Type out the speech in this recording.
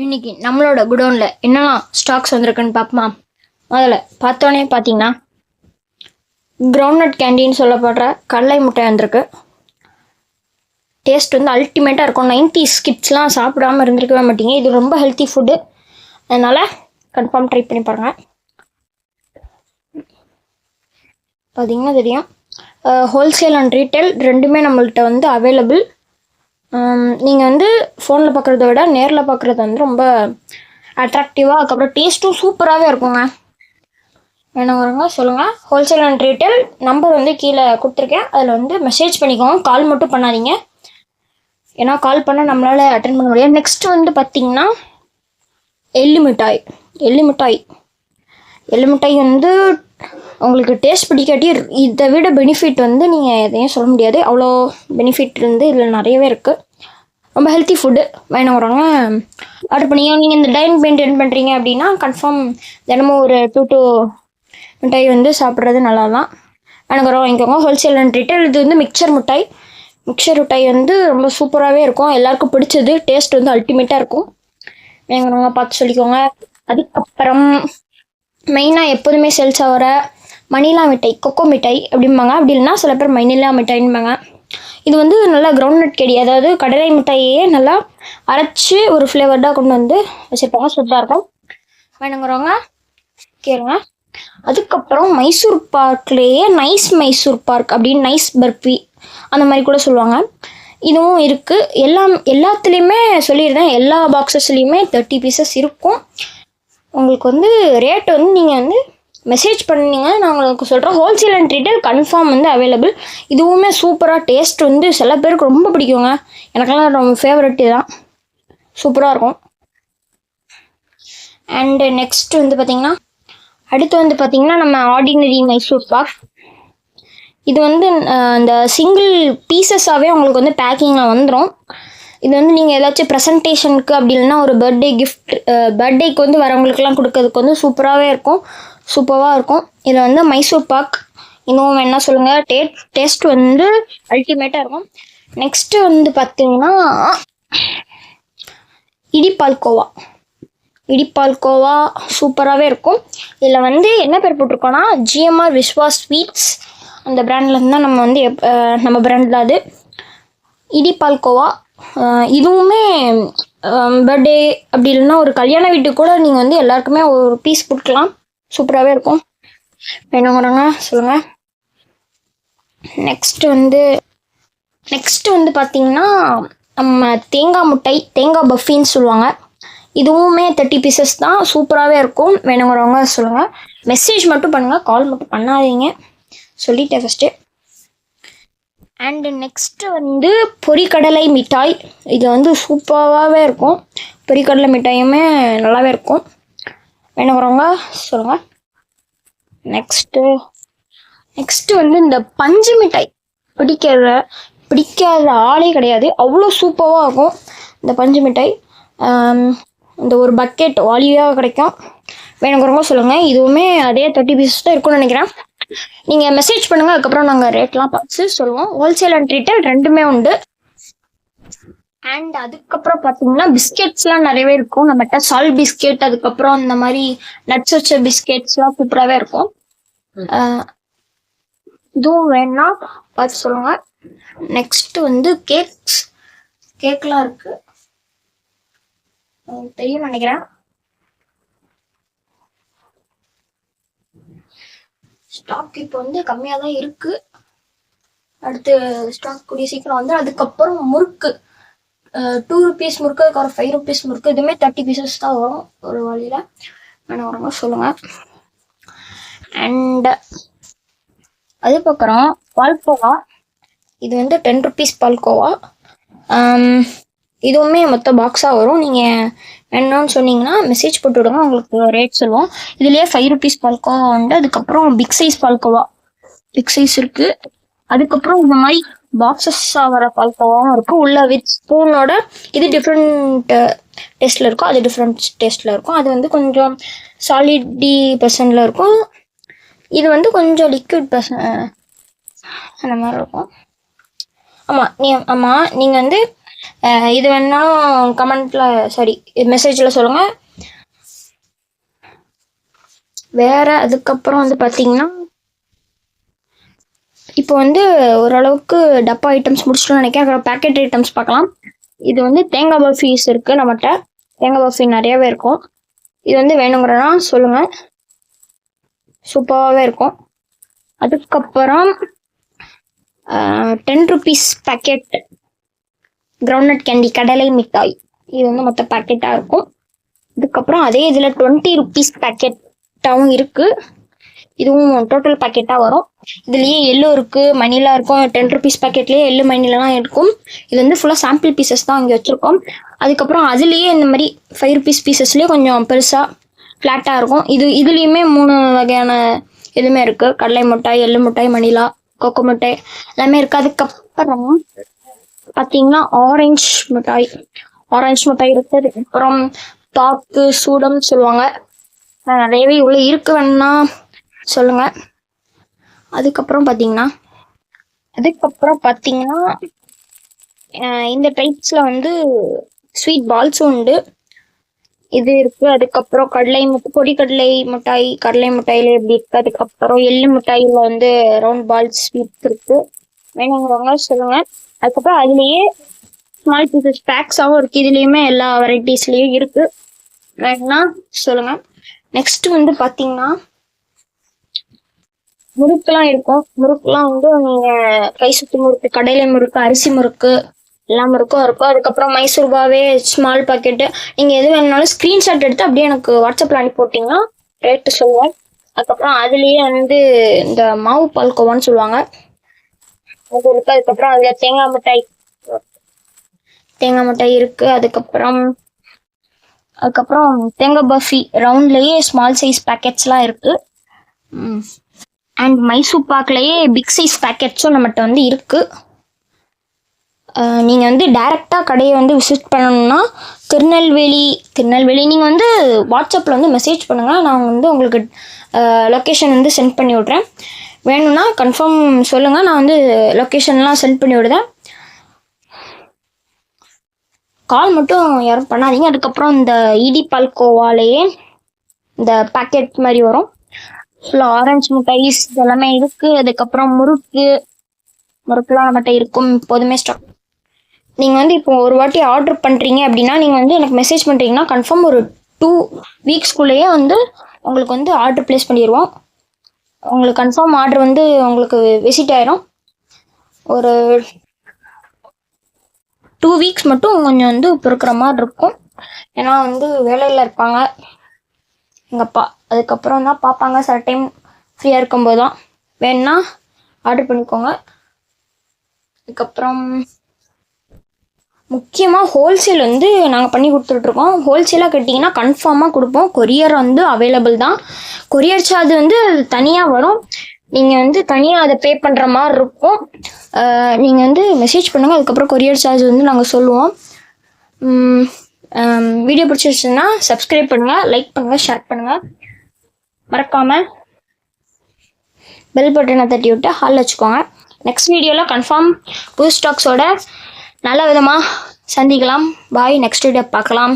இன்னைக்கு நம்மளோட குடோனில் என்னெல்லாம் ஸ்டாக்ஸ் வந்திருக்குன்னு பார்ப்போமா. முதல்ல பார்த்தோன்னே பார்த்தீங்கன்னா கிரவுண்ட்நட் கேண்டின்னு சொல்லப்படுற கடலை முட்டை வந்திருக்கு. டேஸ்ட் வந்து அல்டிமேட்டாக இருக்கும். 90s கிட்ஸ்லாம் சாப்பிடாமல் இருந்திருக்கவே மாட்டீங்க. இது ரொம்ப ஹெல்த்தி ஃபுட்டு, அதனால் கன்ஃபார்ம் ட்ரை பண்ணி பாருங்கள். பார்த்தீங்கன்னா தெரியும், ஹோல்சேல் அண்ட் ரீட்டைல் ரெண்டுமே நம்மள்கிட்ட வந்து அவைலபிள். நீங்கள் வந்து ஃபோனில் பார்க்குறத விட நேரில் பார்க்குறது வந்து ரொம்ப அட்ராக்டிவாக, அதுக்கப்புறம் டேஸ்ட்டும் சூப்பராகவே இருக்குங்க. வேணுங்கிறவங்க சொல்லுங்கள். ஹோல்சேல் அண்ட் ரீட்டைல் நம்பர் வந்து கீழே கொடுத்துருக்கேன், அதில் வந்து மெசேஜ் பண்ணிக்கோங்க. கால் மட்டும் பண்ணாதீங்க, ஏன்னா கால் பண்ணால் நம்மளால் அட்டென்ட் பண்ண முடியாது. நெக்ஸ்ட்டு வந்து பார்த்திங்கன்னா எள்ளு மிட்டாய். எள்ளு மிட்டாய் வந்து உங்களுக்கு டேஸ்ட் பிடிக்காட்டி இதை விட பெனிஃபிட் வந்து நீங்கள் எதையும் சொல்ல முடியாது. அவ்வளோ பெனிஃபிட் வந்து இதில் நிறையவே இருக்குது. ரொம்ப ஹெல்த்தி ஃபுட்டு. வேணுங்கிறவங்க ஆர்டர் பண்ணிங்க. நீங்கள் இந்த டயட் மெயின்டைன் பண்ணுறீங்க அப்படின்னா கன்ஃபார்ம் தினமும் ஒரு 2 மிட்டாய் வந்து சாப்பிட்றது நல்லா தான். வேணுங்கிறவங்க வாங்கிக்கோங்க. Wholesale and retail. இது வந்து மிக்சர் மிட்டாய் வந்து ரொம்ப சூப்பராகவே இருக்கும். எல்லாருக்கும் பிடிச்சது. டேஸ்ட் வந்து அல்டிமேட்டாக இருக்கும். வேணுங்கிறவங்க பார்த்து சொல்லிக்கோங்க. அதுக்கப்புறம் மெயினாக எப்போதுமே சேல்ஸ் ஆகிற மணிலா மிட்டாய், கொக்கோ மிட்டாய் அப்படிம்பாங்க. அப்படி இல்லைன்னா சில பேர் மணிலா மிட்டாயின்பாங்க. இது வந்து நல்லா கிரவுண்ட்நட் கேடி, அதாவது கடலை மிட்டாயே நல்லா அரைச்சி ஒரு ஃப்ளேவர்டாக கொண்டு வந்து வச்சுருப்பாங்க. சூப்பராக இருக்கும். வேணுங்கிறவங்க கேளுங்க. அதுக்கப்புறம் மைசூர் பார்க்லேயே நைஸ் மைசூர் பார்க் அப்படின்னு நைஸ் பர்பி அந்த மாதிரி கூட சொல்லுவாங்க. இதுவும் இருக்குது. எல்லாத்துலேயுமே சொல்லியிருந்தேன், எல்லா பாக்ஸஸ்லேயுமே 30 பீசஸ் இருக்கும். உங்களுக்கு வந்து ரேட் வந்து நீங்கள் வந்து மெசேஜ் பண்ணிங்க, நான் உங்களுக்கு சொல்கிறேன். ஹோல்சேல் அண்ட் ரீட்டைல் கன்ஃபார்ம் வந்து அவைலபிள். இதுவுமே சூப்பராக டேஸ்ட் வந்து சில பேருக்கு ரொம்ப பிடிக்குங்க. எனக்கெல்லாம் ரொம்ப ஃபேவரட் தான். சூப்பராக இருக்கும். அண்டு நெக்ஸ்ட் வந்து பார்த்திங்கன்னா அடுத்து வந்து பார்த்திங்கன்னா நம்ம ஆர்டினரி மைசூர் பாக். இது வந்து இந்த சிங்கிள் பீசஸாகவே உங்களுக்கு வந்து பேக்கிங்கில் வந்துடும். இது வந்து நீங்கள் ஏதாச்சும் ப்ரெசன்டேஷனுக்கு அப்படி இல்லைன்னா ஒரு பர்த்டே கிஃப்ட், பர்த்டேக்கு வந்து வரவங்களுக்குலாம் கொடுக்கறதுக்கு வந்து சூப்பராகவே இருக்கும். இதில் வந்து மைசூர் பாக் இன்னும் என்ன சொல்லுங்கள், டேஸ்ட் வந்து அல்டிமேட்டாக இருக்கும். நெக்ஸ்ட்டு வந்து பார்த்திங்கன்னா இடிப்பால்கோவா சூப்பராகவே இருக்கும். இதில் வந்து என்ன பேர் போட்டிருக்கோன்னா GMR விஸ்வா ஸ்வீட்ஸ், அந்த பிராண்ட்லேருந்து தான் நம்ம வந்து நம்ம பிராண்ட் தான் அது. இடிப்பால்கோவா இதுவுமே பர்த்டே அப்படி இல்லைன்னா ஒரு கல்யாண வீட்டுக்கு கூட நீங்கள் வந்து எல்லாருக்குமே ஒரு பீஸ் கொடுக்கலாம். சூப்பராகவே இருக்கும். வேணுங்கிறவங்க சொல்லுங்கள். நெக்ஸ்ட்டு வந்து பார்த்திங்கன்னா நம்ம தேங்காய் பஃபின்னு சொல்லுவாங்க. இதுவுமே 30 பீசஸ் தான். சூப்பராகவே இருக்கும். வேணுங்கிறவங்க சொல்லுங்கள். மெசேஜ் மட்டும் பண்ணுங்கள், கால் மட்டும் பண்ணாதீங்க. சொல்லிட்டேன் ஃபஸ்ட்டு. அண்டு நெக்ஸ்ட்டு வந்து பொரிக்கடலை மிட்டாய். இது வந்து சூப்பராகவே இருக்கும். பொரிக்கடலை மிட்டாயுமே நல்லாவே இருக்கும். வேணுங்கிறவங்க சொல்லுங்கள். நெக்ஸ்ட்டு வந்து இந்த பஞ்சு மிட்டாய் பிடிக்காத ஆளே கிடையாது. அவ்வளோ சூப்பராக இருக்கும் இந்த பஞ்சு மிட்டாய். இந்த ஒரு பக்கெட் வாலியாக கிடைக்கும். வேணுங்கிறவங்க சொல்லுங்கள். இதுவுமே அதே 30 பீசஸ் தான் இருக்கும்னு நினைக்கிறேன். நீங்கள் மெசேஜ் பண்ணுங்கள், அதுக்கப்புறம் நாங்கள் ரேட்லாம் பார்த்து சொல்லுவோம். ஹோல்சேல் அண்ட் ரீட்டைல் ரெண்டுமே உண்டு. அண்ட் அதுக்கப்புறம் பார்த்தீங்கன்னா பிஸ்கெட்ஸ்லாம் நிறையவே இருக்கும் நம்மகிட்ட. சால்ட் பிஸ்கெட், அதுக்கப்புறம் இந்த மாதிரி நட்ஸ் வச்ச பிஸ்கெட்ஸ்லாம் சூப்பராகவே இருக்கும். இதுவும் வேணும்னா பார்த்து சொல்லுங்கள். நெக்ஸ்ட்டு வந்து கேக்லாம் இருக்குது, தெரியும் நினைக்கிறேன். ஸ்டாக் இப்போ வந்து கம்மியாக தான் இருக்குது. அடுத்து ஸ்டாக் கூடிய சீக்கிரம் வந்து. அதுக்கப்புறம் முறுக்கு, 2 rupees முறுக்கு, அதுக்கப்புறம் 5 rupees முறுக்கு. இதுவுமே 30 பீசஸ் தான் வரும் ஒரு வழியில். வேணுங்கிறவங்க சொல்லுங்கள். அண்டு அதுக்கப்புறம் பால்கோவா. இது வந்து 10 rupees பால்கோவா. இதுவுமே மொத்த பாக்ஸாக வரும். நீங்கள் வேணும்னு சொன்னீங்கன்னா மெசேஜ் போட்டு விடுங்க, உங்களுக்கு ரேட் சொல்லுவோம். இதுலேயே 5 rupees பால்கோவா உண்டு. அதுக்கப்புறம் பிக் சைஸ் பால்கோவா, பிக் சைஸ் இருக்குது. அதுக்கப்புறம் இந்த மாதிரி பாக்ஸஸாக வர பால்கோவாவும் இருக்குது, உள்ள வித் ஸ்பூனோட. இது டிஃப்ரெண்ட் டேஸ்ட்டில் இருக்கும், அது டிஃப்ரெண்ட் டேஸ்ட்டில் இருக்கும். அது வந்து கொஞ்சம் சாலிடி பர்சனில் இருக்கும். இது வந்து கொஞ்சம் லிக்விட் பர்சன் அந்த மாதிரி இருக்கும். ஆமாம் நீங்கள் வந்து இது வேணாலும் கமெண்ட்டில் மெசேஜில் சொல்லுங்கள். வேறு அதுக்கப்புறம் வந்து பார்த்தீங்கன்னா இப்போ வந்து ஓரளவுக்கு டப்பா ஐட்டம்ஸ் முடிச்சிட்டோம்னு நினைக்கிறேன். அப்புறம் பேக்கெட் ஐட்டம்ஸ் பார்க்கலாம். இது வந்து தேங்காய் பர்ஃபீஸ் இருக்குது நம்மகிட்ட. தேங்காய் பர்ஃபி நிறையாவே இருக்கும். இது வந்து வேணுங்கிறனா சொல்லுங்கள், சூப்பராகவே இருக்கும். அதுக்கப்புறம் 10 rupees பேக்கெட் கிரவுண்ட்நட் கேண்டி கடலை மிட்டாய். இது வந்து மொத்த பேக்கெட்டாக இருக்கும். அதுக்கப்புறம் அதே இதில் 20 rupees பேக்கெட்டாகவும் இருக்குது. இதுவும் டோட்டல் பேக்கெட்டாக வரும். இதுலேயே எள்ளு இருக்குது, மணிலா இருக்கும். 10 rupees பேக்கெட்லேயே எள்ளு மணிலாம் இருக்கும். இது வந்து ஃபுல்லாக சாம்பிள் பீசஸ் தான் இங்கே வச்சுருக்கோம். அதுக்கப்புறம் அதுலேயே இந்த மாதிரி 5 rupees பீசஸ்லேயே கொஞ்சம் பெருசாக ஃப்ளாட்டாக இருக்கும். இதுலேயுமே 3 வகையான எதுவுமே இருக்குது. கடலை மிட்டாய், எள்ளு மிட்டாய், மணிலா, கொக்கோ மிட்டாய் எல்லாமே இருக்குது. அதுக்கப்புறம் பார்த்தீங்கன்னா ஆரஞ்சு மிட்டாய் இருக்குது. அப்புறம் பாக்கு சூடம் சொல்லுவாங்க. நிறையவே இவ்வளோ இருக்கு, வேணுன்னா சொல்லுங்கள். அதுக்கப்புறம் பார்த்தீங்கன்னா இந்த டைப்ஸில் வந்து ஸ்வீட் பால்ஸும் உண்டு. இது இருக்குது. அதுக்கப்புறம் பொடிக்கடலை மிட்டாய், கடலை மிட்டாயில் எப்படி இருக்குது. அதுக்கப்புறம் எள்ளு மிட்டாயில் வந்து ரவுண்ட் பால்ஸ் ஸ்வீட்ஸ் இருக்குது. வேணுங்கிறவங்க சொல்லுங்கள். அதுக்கப்புறம் அதுலேயே ஸ்மால் பீசஸ் பேக்ஸாகவும் இருக்குது. இதுலேயுமே எல்லா வெரைட்டிஸ்லேயும் இருக்குது, வேணுன்னா சொல்லுங்கள். நெக்ஸ்ட் வந்து பார்த்தீங்கன்னா முறுக்குலாம் இருக்கும். முறுக்குலாம் வந்து நீங்கள் கை சுற்றி முறுக்கு, கடலை முறுக்கு, அரிசி முறுக்கு எல்லா முறுக்கும் இருக்கும். அதுக்கப்புறம் மைசூர் பாவே ஸ்மால் பாக்கெட்டு. நீங்கள் எது வேணுனாலும் ஸ்க்ரீன்ஷாட் எடுத்து அப்படியே எனக்கு வாட்ஸ்அப்பில் அனுப்பி போட்டிங்கன்னா ரேட்டு சொல்லுவேன். அதுக்கப்புறம் அதுலேயே வந்து இந்த மாவு பால்கோவான்னு சொல்லுவாங்க, அது இருக்குது. அதுக்கப்புறம் அதில் தேங்காய் மிட்டாய் இருக்குது. அதுக்கப்புறம் தேங்காய் பர்ஃபி ரவுண்ட்லேயே ஸ்மால் சைஸ் பேக்கெட்ஸ்லாம் இருக்குது. அண்ட் மைசூர் பாக்லேயே பிக் சைஸ் பேக்கெட்ஸும் நம்மகிட்ட வந்து இருக்குது. நீங்கள் வந்து டைரெக்டாக கடையை வந்து விசிட் பண்ணணுன்னா திருநெல்வேலி நீங்கள் வந்து வாட்ஸ்அப்பில் வந்து மெசேஜ் பண்ணுங்கள். நான் வந்து உங்களுக்கு லொக்கேஷன் வந்து சென்ட் பண்ணி விட்றேன். வேணும்னா கன்ஃபார்ம் சொல்லுங்கள், நான் வந்து லொக்கேஷன்லாம் சென்ட் பண்ணி விடுறேன். கால் மட்டும் யாரும் பண்ணாதீங்க. அதுக்கப்புறம் இந்த இடி பால்கோவாலேயே இந்த பேக்கெட் மாதிரி வரும். ஃபுல்லாக ஆரஞ்சு மிட்டாய்ஸ் இதெல்லாமே இருக்குது. அதுக்கப்புறம் முறுக்குலாம் நம்மகிட்ட இருக்கும் எப்போதுமே ஸ்டாக். நீங்கள் வந்து இப்போ ஒரு வாட்டி ஆர்டர் பண்ணுறீங்க அப்படின்னா நீங்கள் வந்து எனக்கு மெசேஜ் பண்ணுறீங்கன்னா கன்ஃபார்ம் ஒரு 2 வீக்ஸ்க்குள்ளேயே வந்து உங்களுக்கு வந்து ஆர்டர் ப்ளேஸ் பண்ணிடுவோம். உங்களுக்கு கன்ஃபார்ம் ஆர்டர் வந்து உங்களுக்கு விசிட் ஆயிரும். ஒரு 2 வீக்ஸ் மட்டும் கொஞ்சம் வந்து பொறுக்கிற மாதிரி இருக்கும். ஏன்னா வந்து வேலையில் இருப்பாங்க எங்கள் அப்பா. அதுக்கப்புறம் தான் பார்ப்பாங்க, சில டைம் ஃப்ரீயாக இருக்கும்போது தான். வேணுன்னா ஆர்டர் பண்ணிக்கோங்க. அதுக்கப்புறம் முக்கியமாக ஹோல்சேல் வந்து நாங்கள் பண்ணி கொடுத்துட்ருக்கோம். ஹோல்சேலாக கேட்டிங்கன்னா கன்ஃபார்மாக கொடுப்போம். கொரியர் வந்து அவைலபிள் தான். கொரியர் சார்ஜ் வந்து தனியாக வரும். நீங்கள் வந்து தனியாக அதை பே பண்ணுற மாதிரி இருக்கும். நீங்கள் வந்து மெசேஜ் பண்ணுங்கள், அதுக்கப்புறம் கொரியர் சார்ஜ் வந்து நாங்கள் சொல்லுவோம். வீடியோ பிடிச்சிருச்சுன்னா சப்ஸ்கிரைப் பண்ணுங்கள், லைக் பண்ணுங்கள், ஷேர் பண்ணுங்கள். மறக்காமல் பெல் பட்டனை தட்டி விட்டு ஹால் வச்சுக்கோங்க. நெக்ஸ்ட் வீடியோவில் கன்ஃபார்ம் புது ஸ்டாக்ஸோட நல்ல விதமாக சந்திக்கலாம். பாய், நெக்ஸ்ட் வீடியோ பார்க்கலாம்.